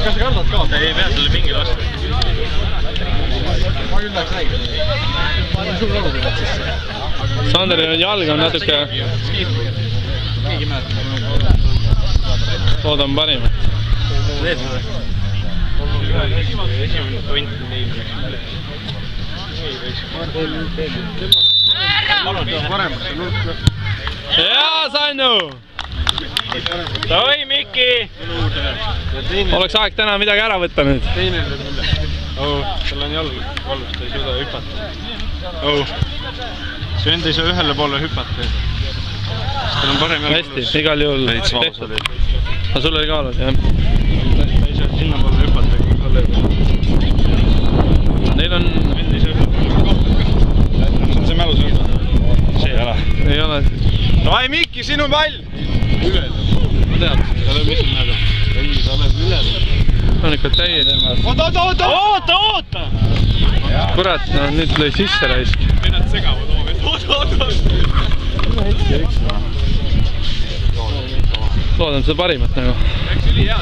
Kas sa kardad ka? Ei pea sulle mingi vastu. Ma küll läks näinud. Sul oled üle sisse. Sanderil jalg on natuke... Loodan parimat. Esimene point nii. Jaa, Sannu! Oi, Mikki! Oleks aeg täna midagi ära võtta nüüd. Teine nüüd mulle. Tal on jalg valus, ta ei suuda hüpata. Svend ei saa ühele poole hüpata. Tal on parem jalg valus. Hästi, igal juhul tehtud. Aga sul oli kaalud, jah? Ta ei saa sinna poole hüpata, kui sa lööd. Neil on... Svend ei saa ühele poole. See on see mälus hüpata. See ei ole. Ei ole. Davai, Mikki, sinu pall! Üle. Ma tead. Ta lööb mis on nädal. Ei, ta lööb üle. On ikka täied. Oota! Kurat, no nüüd lõi sisse raisk. Vennad segavad oma. Oota! Loodan seda parimat nagu. Läks üli hea.